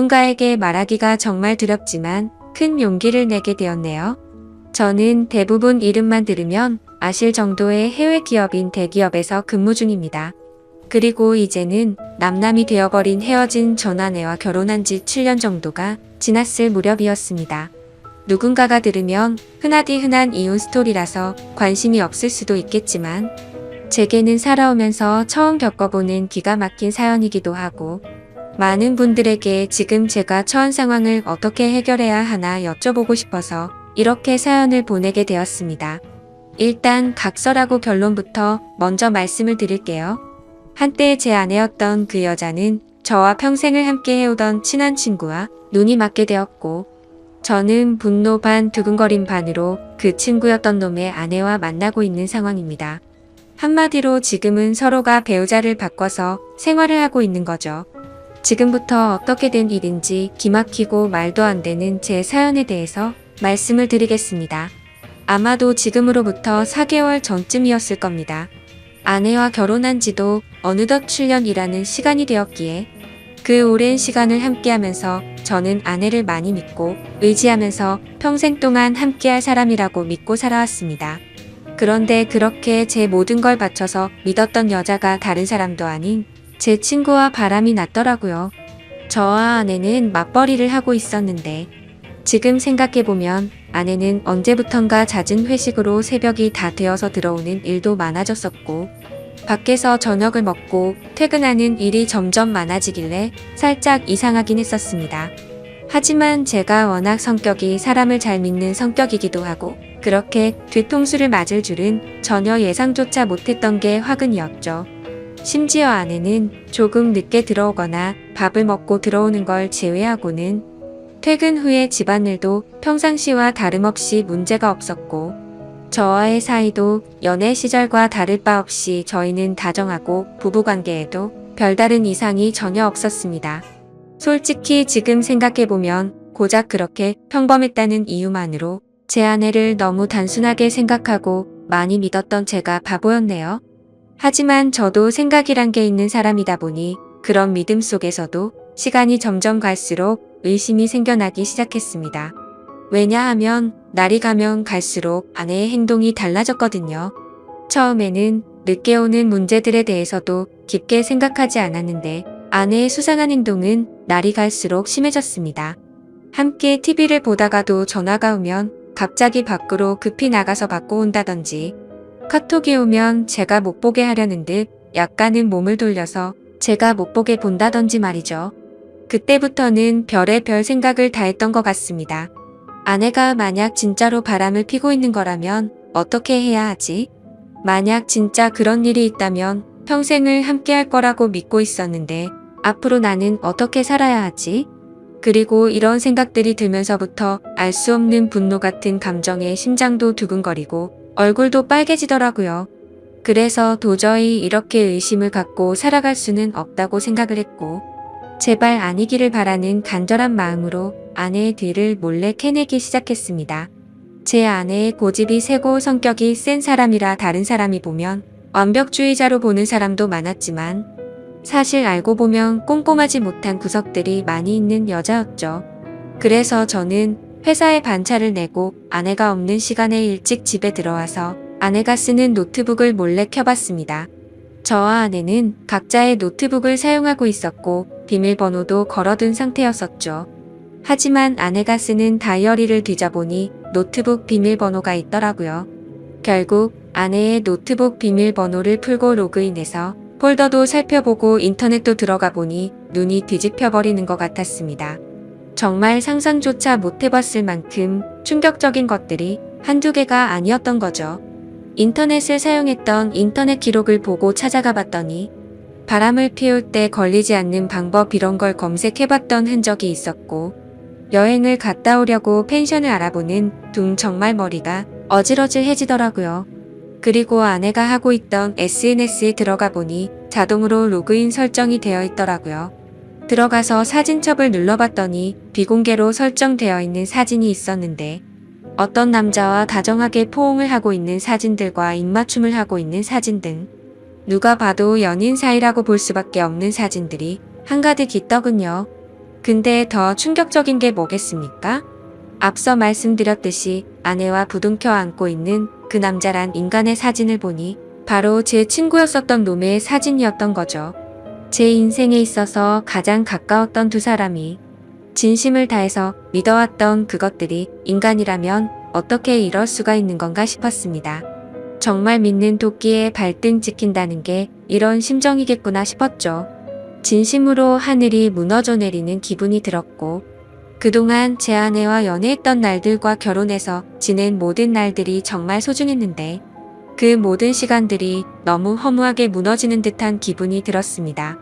누군가에게 말하기가 정말 두렵지만 큰 용기를 내게 되었네요. 저는 대부분 이름만 들으면 아실 정도의 해외 기업인 대기업에서 근무 중입니다. 그리고 이제는 남남이 되어버린 헤어진 전 아내와 결혼한 지 7년 정도가 지났을 무렵이었습니다. 누군가가 들으면 흔하디 흔한 이혼 스토리라서 관심이 없을 수도 있겠지만 제게는 살아오면서 처음 겪어보는 기가 막힌 사연이기도 하고 많은 분들에게 지금 제가 처한 상황을 어떻게 해결해야 하나 여쭤보고 싶어서 이렇게 사연을 보내게 되었습니다. 일단 각설하고 결론부터 먼저 말씀을 드릴게요. 한때 제 아내였던 그 여자는 저와 평생을 함께 해오던 친한 친구와 눈이 맞게 되었고 저는 분노 반 두근거림 반으로 그 친구였던 놈의 아내와 만나고 있는 상황입니다. 한마디로 지금은 서로가 배우자를 바꿔서 생활을 하고 있는 거죠. 지금부터 어떻게 된 일인지 기막히고 말도 안 되는 제 사연에 대해서 말씀을 드리겠습니다. 아마도 지금으로부터 4개월 전쯤이었을 겁니다. 아내와 결혼한 지도 어느덧 7년이라는 시간이 되었기에 그 오랜 시간을 함께하면서 저는 아내를 많이 믿고 의지하면서 평생 동안 함께할 사람이라고 믿고 살아왔습니다. 그런데 그렇게 제 모든 걸 바쳐서 믿었던 여자가 다른 사람도 아닌 제 친구와 바람이 났더라고요. 저와 아내는 맞벌이를 하고 있었는데 지금 생각해보면 아내는 언제부턴가 잦은 회식으로 새벽이 다 되어서 들어오는 일도 많아졌었고 밖에서 저녁을 먹고 퇴근하는 일이 점점 많아지길래 살짝 이상하긴 했었습니다. 하지만 제가 워낙 성격이 사람을 잘 믿는 성격이기도 하고 그렇게 뒤통수를 맞을 줄은 전혀 예상조차 못했던 게 화근이었죠. 심지어 아내는 조금 늦게 들어오거나 밥을 먹고 들어오는 걸 제외하고는 퇴근 후에 집안일도 평상시와 다름없이 문제가 없었고 저와의 사이도 연애 시절과 다를 바 없이 저희는 다정하고 부부관계에도 별다른 이상이 전혀 없었습니다. 솔직히 지금 생각해보면 고작 그렇게 평범했다는 이유만으로 제 아내를 너무 단순하게 생각하고 많이 믿었던 제가 바보였네요. 하지만 저도 생각이란 게 있는 사람이다 보니 그런 믿음 속에서도 시간이 점점 갈수록 의심이 생겨나기 시작했습니다. 왜냐하면 날이 가면 갈수록 아내의 행동이 달라졌거든요. 처음에는 늦게 오는 문제들에 대해서도 깊게 생각하지 않았는데 아내의 수상한 행동은 날이 갈수록 심해졌습니다. 함께 TV를 보다가도 전화가 오면 갑자기 밖으로 급히 나가서 받고 온다든지 카톡이 오면 제가 못 보게 하려는 듯 약간은 몸을 돌려서 제가 못 보게 본다든지 말이죠. 그때부터는 별의별 생각을 다 했던 것 같습니다. 아내가 만약 진짜로 바람을 피고 있는 거라면 어떻게 해야 하지? 만약 진짜 그런 일이 있다면 평생을 함께 할 거라고 믿고 있었는데 앞으로 나는 어떻게 살아야 하지? 그리고 이런 생각들이 들면서부터 알 수 없는 분노 같은 감정에 심장도 두근거리고 얼굴도 빨개지더라고요. 그래서 도저히 이렇게 의심을 갖고 살아갈 수는 없다고 생각을 했고 제발 아니기를 바라는 간절한 마음으로 아내의 뒤를 몰래 캐내기 시작했습니다. 제 아내의 고집이 세고 성격이 센 사람이라 다른 사람이 보면 완벽주의자로 보는 사람도 많았지만 사실 알고 보면 꼼꼼하지 못한 구석들이 많이 있는 여자였죠. 그래서 저는 회사에 반차를 내고 아내가 없는 시간에 일찍 집에 들어와서 아내가 쓰는 노트북을 몰래 켜봤습니다. 저와 아내는 각자의 노트북을 사용하고 있었고 비밀번호도 걸어둔 상태였었죠. 하지만 아내가 쓰는 다이어리를 뒤져보니 노트북 비밀번호가 있더라고요. 결국 아내의 노트북 비밀번호를 풀고 로그인해서 폴더도 살펴보고 인터넷도 들어가 보니 눈이 뒤집혀버리는 것 같았습니다. 정말 상상조차 못해봤을 만큼 충격적인 것들이 한두 개가 아니었던 거죠. 인터넷을 사용했던 인터넷 기록을 보고 찾아가 봤더니 바람을 피울 때 걸리지 않는 방법 이런 걸 검색해봤던 흔적이 있었고 여행을 갔다 오려고 펜션을 알아보는 둥 정말 머리가 어질어질해지더라고요. 그리고 아내가 하고 있던 SNS에 들어가 보니 자동으로 로그인 설정이 되어 있더라고요. 들어가서 사진첩을 눌러봤더니 비공개로 설정되어 있는 사진이 있었는데 어떤 남자와 다정하게 포옹을 하고 있는 사진들과 입맞춤을 하고 있는 사진 등 누가 봐도 연인 사이라고 볼 수밖에 없는 사진들이 한가득 있더군요. 근데 더 충격적인 게 뭐겠습니까? 앞서 말씀드렸듯이 아내와 부둥켜 안고 있는 그 남자란 인간의 사진을 보니 바로 제 친구였었던 놈의 사진이었던 거죠. 제 인생에 있어서 가장 가까웠던 두 사람이 진심을 다해서 믿어왔던 그것들이 인간이라면 어떻게 이럴 수가 있는 건가 싶었습니다. 정말 믿는 도끼에 발등 찍힌다는 게 이런 심정이겠구나 싶었죠. 진심으로 하늘이 무너져 내리는 기분이 들었고, 그동안 제 아내와 연애했던 날들과 결혼해서 지낸 모든 날들이 정말 소중했는데 그 모든 시간들이 너무 허무하게 무너지는 듯한 기분이 들었습니다.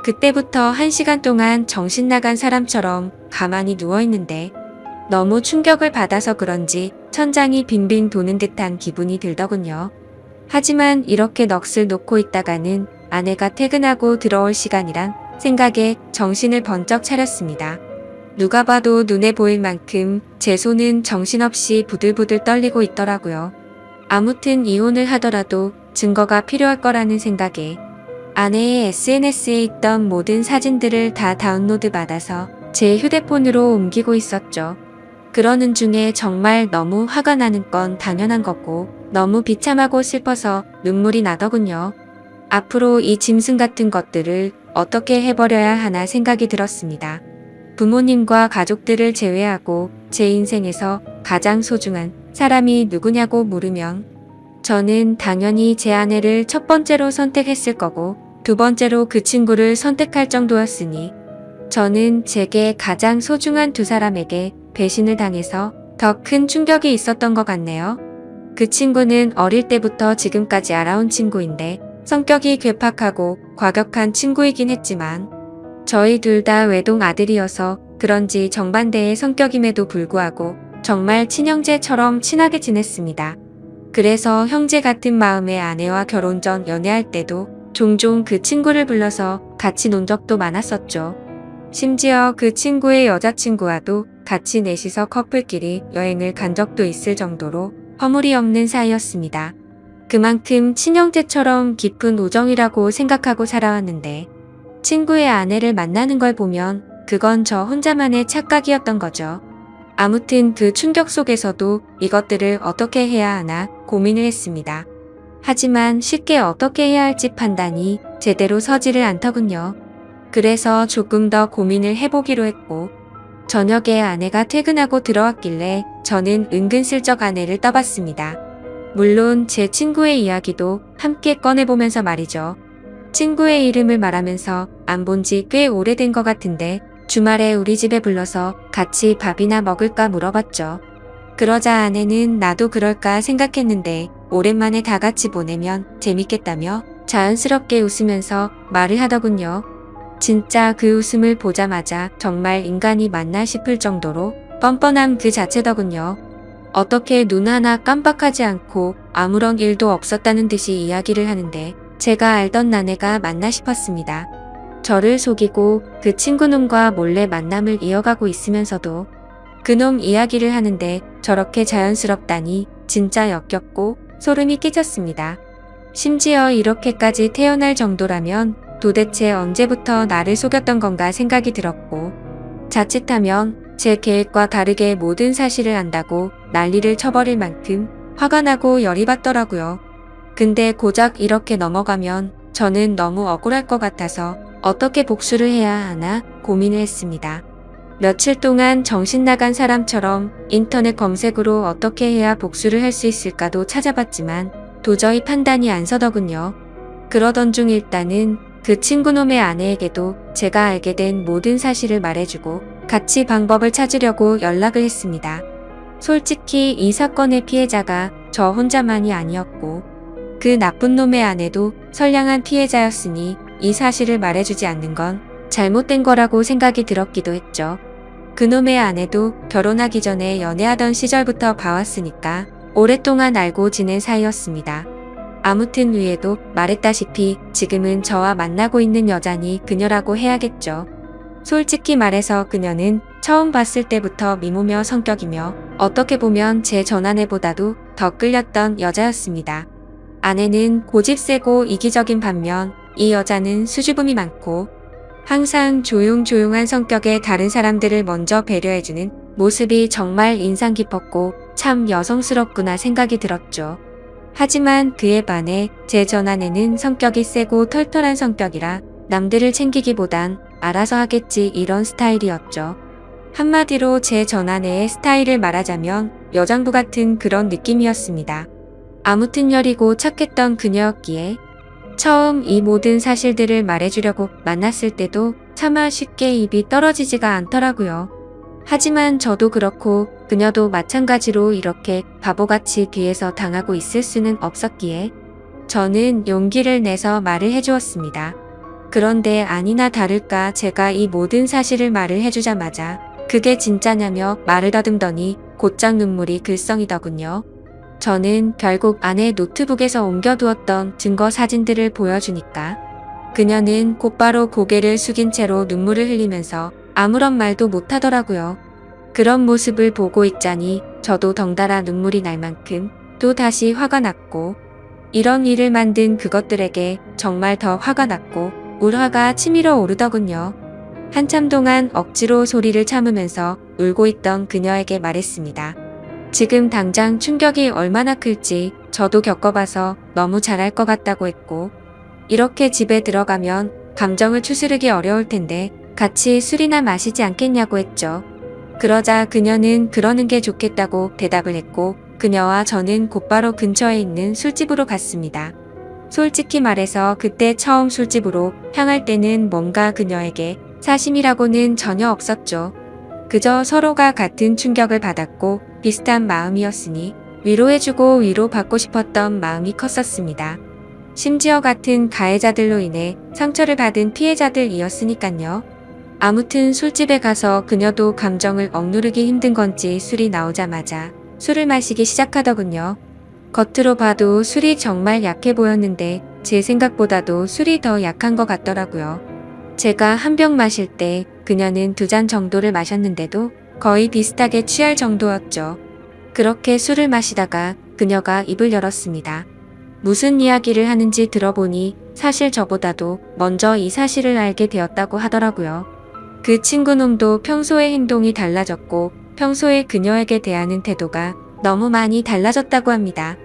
그때부터 1시간 동안 정신 나간 사람처럼 가만히 누워있는데 너무 충격을 받아서 그런지 천장이 빙빙 도는 듯한 기분이 들더군요. 하지만 이렇게 넋을 놓고 있다가는 아내가 퇴근하고 들어올 시간이란 생각에 정신을 번쩍 차렸습니다. 누가 봐도 눈에 보일 만큼 제 손은 정신없이 부들부들 떨리고 있더라고요. 아무튼 이혼을 하더라도 증거가 필요할 거라는 생각에 아내의 SNS에 있던 모든 사진들을 다 다운로드 받아서 제 휴대폰으로 옮기고 있었죠. 그러는 중에 정말 너무 화가 나는 건 당연한 거고 너무 비참하고 슬퍼서 눈물이 나더군요. 앞으로 이 짐승 같은 것들을 어떻게 해버려야 하나 생각이 들었습니다. 부모님과 가족들을 제외하고 제 인생에서 가장 소중한 사람이 누구냐고 물으면 저는 당연히 제 아내를 첫 번째로 선택했을 거고 두 번째로 그 친구를 선택할 정도였으니 저는 제게 가장 소중한 두 사람에게 배신을 당해서 더 큰 충격이 있었던 것 같네요. 그 친구는 어릴 때부터 지금까지 알아온 친구인데 성격이 괴팍하고 과격한 친구이긴 했지만 저희 둘 다 외동 아들이어서 그런지 정반대의 성격임에도 불구하고 정말 친형제처럼 친하게 지냈습니다. 그래서 형제 같은 마음의 아내와 결혼 전 연애할 때도 종종 그 친구를 불러서 같이 논 적도 많았었죠. 심지어 그 친구의 여자친구와도 같이 넷이서 커플끼리 여행을 간 적도 있을 정도로 허물이 없는 사이였습니다. 그만큼 친형제처럼 깊은 우정이라고 생각하고 살아왔는데 친구의 아내를 만나는 걸 보면 그건 저 혼자만의 착각이었던 거죠. 아무튼 그 충격 속에서도 이것들을 어떻게 해야 하나 고민을 했습니다. 하지만 쉽게 어떻게 해야 할지 판단이 제대로 서지를 않더군요. 그래서 조금 더 고민을 해보기로 했고 저녁에 아내가 퇴근하고 들어왔길래 저는 은근슬쩍 아내를 떠봤습니다. 물론 제 친구의 이야기도 함께 꺼내보면서 말이죠. 친구의 이름을 말하면서 안 본 지 꽤 오래된 것 같은데 주말에 우리 집에 불러서 같이 밥이나 먹을까 물어봤죠. 그러자 아내는 나도 그럴까 생각했는데 오랜만에 다 같이 보내면 재밌겠다며 자연스럽게 웃으면서 말을 하더군요. 진짜 그 웃음을 보자마자 정말 인간이 맞나 싶을 정도로 뻔뻔함 그 자체더군요. 어떻게 눈 하나 깜빡하지 않고 아무런 일도 없었다는 듯이 이야기를 하는데 제가 알던 아내가 맞나 싶었습니다. 저를 속이고 그 친구놈과 몰래 만남을 이어가고 있으면서도 그놈 이야기를 하는데 저렇게 자연스럽다니 진짜 역겹고 소름이 끼쳤습니다. 심지어 이렇게까지 태어날 정도라면 도대체 언제부터 나를 속였던 건가 생각이 들었고 자칫하면 제 계획과 다르게 모든 사실을 안다고 난리를 쳐버릴 만큼 화가 나고 열이 받더라고요. 근데 고작 이렇게 넘어가면 저는 너무 억울할 것 같아서 어떻게 복수를 해야 하나 고민을 했습니다. 며칠 동안 정신 나간 사람처럼 인터넷 검색으로 어떻게 해야 복수를 할 수 있을까도 찾아봤지만 도저히 판단이 안 서더군요. 그러던 중 일단은 그 친구놈의 아내에게도 제가 알게 된 모든 사실을 말해주고 같이 방법을 찾으려고 연락을 했습니다. 솔직히 이 사건의 피해자가 저 혼자만이 아니었고 그 나쁜 놈의 아내도 선량한 피해자였으니 이 사실을 말해주지 않는 건 잘못된 거라고 생각이 들었기도 했죠. 그놈의 아내도 결혼하기 전에 연애하던 시절부터 봐왔으니까 오랫동안 알고 지낸 사이였습니다. 아무튼 위에도 말했다시피 지금은 저와 만나고 있는 여자니 그녀라고 해야겠죠. 솔직히 말해서 그녀는 처음 봤을 때부터 미모며 성격이며 어떻게 보면 제 전아내보다도 더 끌렸던 여자였습니다. 아내는 고집세고 이기적인 반면 이 여자는 수줍음이 많고 항상 조용조용한 성격의 다른 사람들을 먼저 배려해주는 모습이 정말 인상 깊었고 참 여성스럽구나 생각이 들었죠. 하지만 그에 반해 제 전아내는 성격이 세고 털털한 성격이라 남들을 챙기기보단 알아서 하겠지 이런 스타일이었죠. 한마디로 제 전아내의 스타일을 말하자면 여장부 같은 그런 느낌이었습니다. 아무튼 여리고 착했던 그녀였기에 처음 이 모든 사실들을 말해주려고 만났을 때도 차마 쉽게 입이 떨어지지가 않더라고요. 하지만 저도 그렇고 그녀도 마찬가지로 이렇게 바보같이 뒤에서 당하고 있을 수는 없었기에 저는 용기를 내서 말을 해주었습니다. 그런데 아니나 다를까 제가 이 모든 사실을 말을 해주자마자 그게 진짜냐며 말을 더듬더니 곧장 눈물이 글썽이더군요. 저는 결국 아내 노트북에서 옮겨두었던 증거 사진들을 보여주니까 그녀는 곧바로 고개를 숙인 채로 눈물을 흘리면서 아무런 말도 못하더라고요. 그런 모습을 보고 있자니 저도 덩달아 눈물이 날 만큼 또 다시 화가 났고 이런 일을 만든 그것들에게 정말 더 화가 났고 울화가 치밀어 오르더군요. 한참 동안 억지로 소리를 참으면서 울고 있던 그녀에게 말했습니다. 지금 당장 충격이 얼마나 클지 저도 겪어봐서 너무 잘할 것 같다고 했고 이렇게 집에 들어가면 감정을 추스르기 어려울 텐데 같이 술이나 마시지 않겠냐고 했죠. 그러자 그녀는 그러는 게 좋겠다고 대답을 했고 그녀와 저는 곧바로 근처에 있는 술집으로 갔습니다. 솔직히 말해서 그때 처음 술집으로 향할 때는 뭔가 그녀에게 사심이라고는 전혀 없었죠. 그저 서로가 같은 충격을 받았고 비슷한 마음이었으니 위로해주고 위로받고 싶었던 마음이 컸었습니다. 심지어 같은 가해자들로 인해 상처를 받은 피해자들이었으니깐요. 아무튼 술집에 가서 그녀도 감정을 억누르기 힘든 건지 술이 나오자마자 술을 마시기 시작하더군요. 겉으로 봐도 술이 정말 약해 보였는데 제 생각보다도 술이 더 약한 것 같더라고요. 제가 한 병 마실 때 그녀는 2잔 정도를 마셨는데도 거의 비슷하게 취할 정도였죠. 그렇게 술을 마시다가 그녀가 입을 열었습니다. 무슨 이야기를 하는지 들어보니 사실 저보다도 먼저 이 사실을 알게 되었다고 하더라고요. 그 친구놈도 평소의 행동이 달라졌고 평소에 그녀에게 대하는 태도가 너무 많이 달라졌다고 합니다.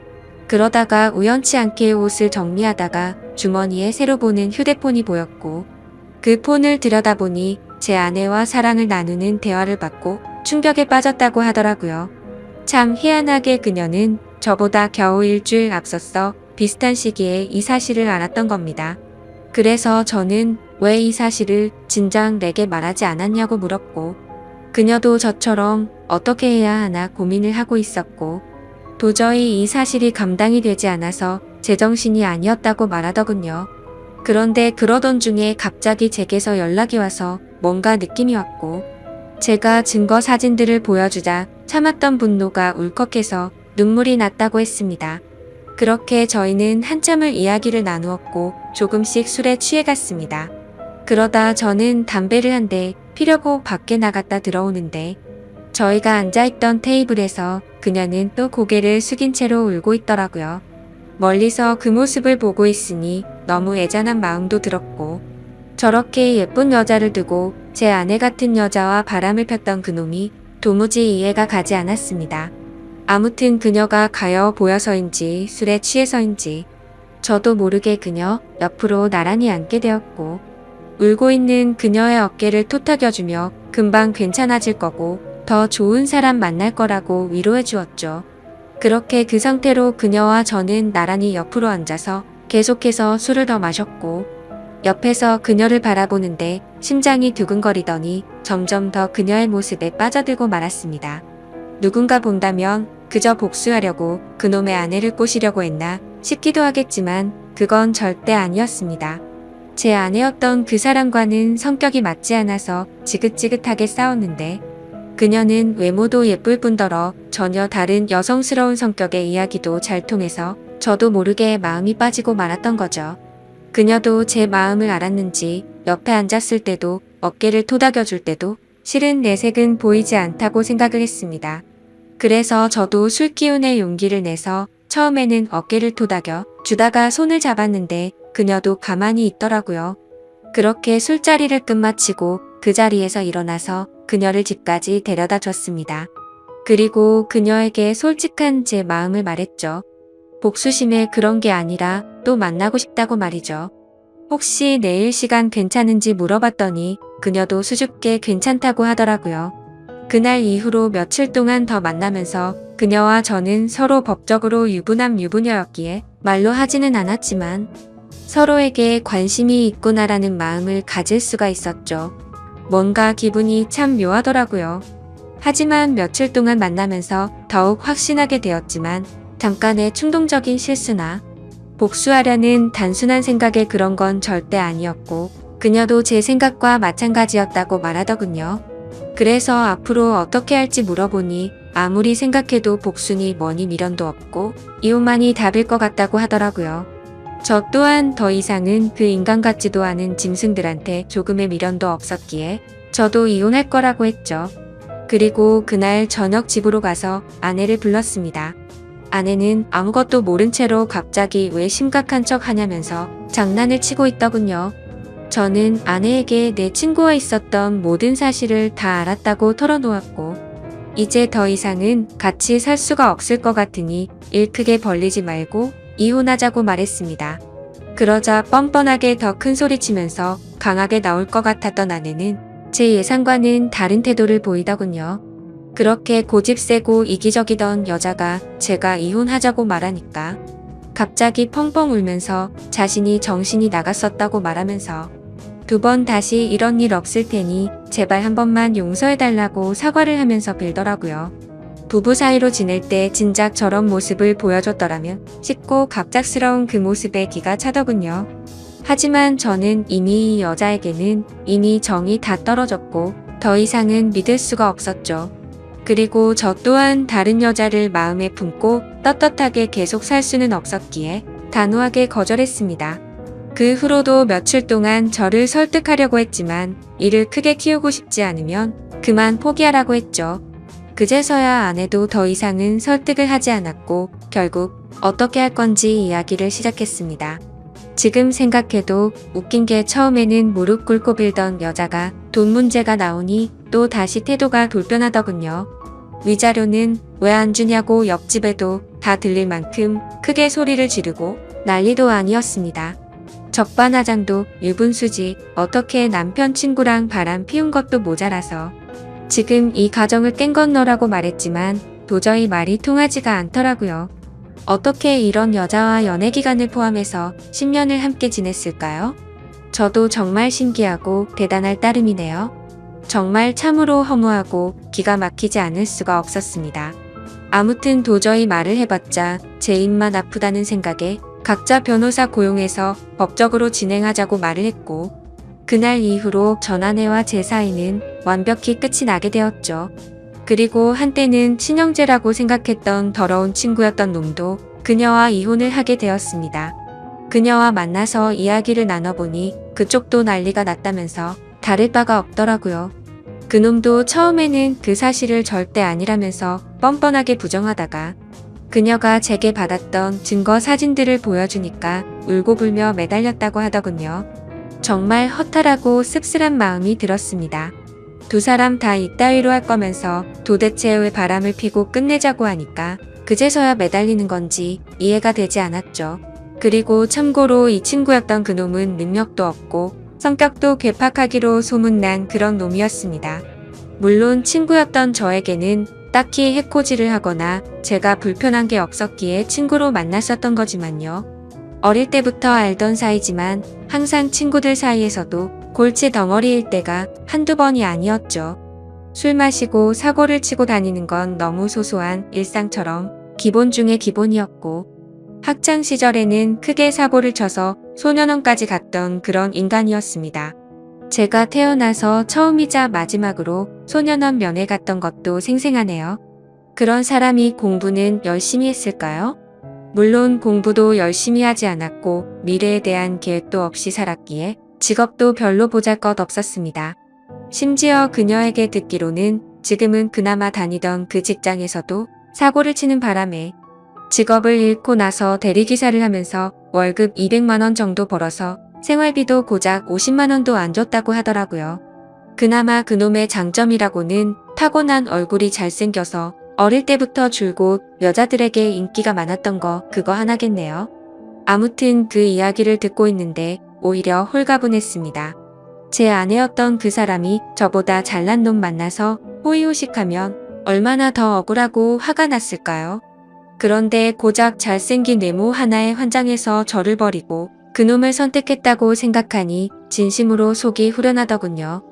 그러다가 우연치 않게 옷을 정리하다가 주머니에 새로 보는 휴대폰이 보였고 그 폰을 들여다보니 제 아내와 사랑을 나누는 대화를 받고 충격에 빠졌다고 하더라고요. 참 희한하게 그녀는 저보다 겨우 일주일 앞섰어 비슷한 시기에 이 사실을 알았던 겁니다. 그래서 저는 왜 이 사실을 진작 내게 말하지 않았냐고 물었고 그녀도 저처럼 어떻게 해야 하나 고민을 하고 있었고 도저히 이 사실이 감당이 되지 않아서 제정신이 아니었다고 말하더군요. 그런데 그러던 중에 갑자기 제게서 연락이 와서 뭔가 느낌이 왔고 제가 증거 사진들을 보여주자 참았던 분노가 울컥해서 눈물이 났다고 했습니다. 그렇게 저희는 한참을 이야기를 나누었고 조금씩 술에 취해갔습니다. 그러다 저는 담배를 한 대 피려고 밖에 나갔다 들어오는데 저희가 앉아있던 테이블에서 그녀는 또 고개를 숙인 채로 울고 있더라고요. 멀리서 그 모습을 보고 있으니 너무 애잔한 마음도 들었고 저렇게 예쁜 여자를 두고 제 아내 같은 여자와 바람을 폈던 그놈이 도무지 이해가 가지 않았습니다. 아무튼 그녀가 가여워 보여서인지 술에 취해서인지 저도 모르게 그녀 옆으로 나란히 앉게 되었고 울고 있는 그녀의 어깨를 토닥여주며 금방 괜찮아질 거고 더 좋은 사람 만날 거라고 위로해 주었죠. 그렇게 그 상태로 그녀와 저는 나란히 옆으로 앉아서 계속해서 술을 더 마셨고 옆에서 그녀를 바라보는데 심장이 두근거리더니 점점 더 그녀의 모습에 빠져들고 말았습니다. 누군가 본다면 그저 복수하려고 그놈의 아내를 꼬시려고 했나 싶기도 하겠지만 그건 절대 아니었습니다. 제 아내였던 그 사람과는 성격이 맞지 않아서 지긋지긋하게 싸웠는데 그녀는 외모도 예쁠 뿐더러 전혀 다른 여성스러운 성격의 이야기도 잘 통해서 저도 모르게 마음이 빠지고 말았던 거죠. 그녀도 제 마음을 알았는지 옆에 앉았을 때도 어깨를 토닥여줄 때도 실은 내색은 보이지 않다고 생각을 했습니다. 그래서 저도 술기운에 용기를 내서 처음에는 어깨를 토닥여 주다가 손을 잡았는데 그녀도 가만히 있더라고요. 그렇게 술자리를 끝마치고 그 자리에서 일어나서 그녀를 집까지 데려다 줬습니다. 그리고 그녀에게 솔직한 제 마음을 말했죠. 복수심에 그런 게 아니라 또 만나고 싶다고 말이죠. 혹시 내일 시간 괜찮은지 물어봤더니 그녀도 수줍게 괜찮다고 하더라고요. 그날 이후로 며칠 동안 더 만나면서 그녀와 저는 서로 법적으로 유부남 유부녀였기에 말로 하지는 않았지만 서로에게 관심이 있구나라는 마음을 가질 수가 있었죠. 뭔가 기분이 참 묘하더라고요. 하지만 며칠 동안 만나면서 더욱 확신하게 되었지만 잠깐의 충동적인 실수나 복수하려는 단순한 생각에 그런 건 절대 아니었고 그녀도 제 생각과 마찬가지였다고 말하더군요. 그래서 앞으로 어떻게 할지 물어보니 아무리 생각해도 복수니 뭐니 미련도 없고 이혼만이 답일 것 같다고 하더라고요. 저 또한 더 이상은 그 인간 같지도 않은 짐승들한테 조금의 미련도 없었기에 저도 이혼할 거라고 했죠. 그리고 그날 저녁 집으로 가서 아내를 불렀습니다. 아내는 아무것도 모른 채로 갑자기 왜 심각한 척 하냐면서 장난을 치고 있더군요. 저는 아내에게 내 친구와 있었던 모든 사실을 다 알았다고 털어놓았고 이제 더 이상은 같이 살 수가 없을 것 같으니 일 크게 벌리지 말고 이혼하자고 말했습니다. 그러자 뻔뻔하게 더 큰 소리 치면서 강하게 나올 것 같았던 아내는 제 예상과는 다른 태도를 보이더군요. 그렇게 고집세고 이기적이던 여자가 제가 이혼하자고 말하니까 갑자기 펑펑 울면서 자신이 정신이 나갔었다고 말하면서 두 번 다시 이런 일 없을 테니 제발 한 번만 용서해달라고 사과를 하면서 빌더라고요. 부부 사이로 지낼 때 진작 저런 모습을 보여줬더라면 싶고 갑작스러운 그 모습에 기가 차더군요. 하지만 저는 이미 이 여자에게는 이미 정이 다 떨어졌고 더 이상은 믿을 수가 없었죠. 그리고 저 또한 다른 여자를 마음에 품고 떳떳하게 계속 살 수는 없었기에 단호하게 거절했습니다. 그 후로도 며칠 동안 저를 설득하려고 했지만 일을 크게 키우고 싶지 않으면 그만 포기하라고 했죠. 그제서야 아내도 더 이상은 설득을 하지 않았고 결국 어떻게 할 건지 이야기를 시작했습니다. 지금 생각해도 웃긴 게 처음에는 무릎 꿇고 빌던 여자가 돈 문제가 나오니 또 다시 태도가 돌변하더군요. 위자료는 왜 안 주냐고 옆집에도 다 들릴 만큼 크게 소리를 지르고 난리도 아니었습니다. 적반하장도 유분수지 어떻게 남편 친구랑 바람 피운 것도 모자라서 지금 이 가정을 깬 건 너라고 말했지만 도저히 말이 통하지가 않더라고요. 어떻게 이런 여자와 연애 기간을 포함해서 10년을 함께 지냈을까요? 저도 정말 신기하고 대단할 따름이네요. 정말 참으로 허무하고 기가 막히지 않을 수가 없었습니다. 아무튼 도저히 말을 해봤자 제 입만 아프다는 생각에 각자 변호사 고용해서 법적으로 진행하자고 말을 했고 그날 이후로 전 아내와 제 사이는 완벽히 끝이 나게 되었죠. 그리고 한때는 친형제라고 생각했던 더러운 친구였던 놈도 그녀와 이혼을 하게 되었습니다. 그녀와 만나서 이야기를 나눠보니 그쪽도 난리가 났다면서 다를 바가 없더라고요. 그놈도 처음에는 그 사실을 절대 아니라면서 뻔뻔하게 부정하다가 그녀가 제게 받았던 증거 사진들을 보여주니까 울고불며 매달렸다고 하더군요. 정말 허탈하고 씁쓸한 마음이 들었습니다. 두 사람 다 이따위로 할 거면서 도대체 왜 바람을 피고 끝내자고 하니까 그제서야 매달리는 건지 이해가 되지 않았죠. 그리고 참고로 이 친구였던 그놈은 능력도 없고 성격도 괴팍하기로 소문난 그런 놈이었습니다. 물론 친구였던 저에게는 딱히 해코지를 하거나 제가 불편한 게 없었기에 친구로 만났었던 거지만요. 어릴 때부터 알던 사이지만 항상 친구들 사이에서도 골치 덩어리일 때가 한두 번이 아니었죠. 술 마시고 사고를 치고 다니는 건 너무 소소한 일상처럼 기본 중의 기본이었고 학창 시절에는 크게 사고를 쳐서 소년원까지 갔던 그런 인간이었습니다. 제가 태어나서 처음이자 마지막으로 소년원 면회 갔던 것도 생생하네요. 그런 사람이 공부는 열심히 했을까요? 물론 공부도 열심히 하지 않았고 미래에 대한 계획도 없이 살았기에 직업도 별로 보잘것 없었습니다. 심지어 그녀에게 듣기로는 지금은 그나마 다니던 그 직장에서도 사고를 치는 바람에 직업을 잃고 나서 대리기사를 하면서 월급 200만 원 정도 벌어서 생활비도 고작 50만 원도 안 줬다고 하더라고요. 그나마 그놈의 장점이라고는 타고난 얼굴이 잘생겨서 어릴 때부터 줄곧 여자들에게 인기가 많았던 거 그거 하나겠네요. 아무튼 그 이야기를 듣고 있는데 오히려 홀가분했습니다. 제 아내였던 그 사람이 저보다 잘난 놈 만나서 호의호식하면 얼마나 더 억울하고 화가 났을까요? 그런데 고작 잘생긴 외모 하나에 환장해서 저를 버리고 그놈을 선택했다고 생각하니 진심으로 속이 후련하더군요.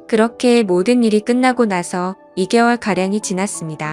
그렇게 모든 일이 끝나고 나서 2개월가량이 지났습니다.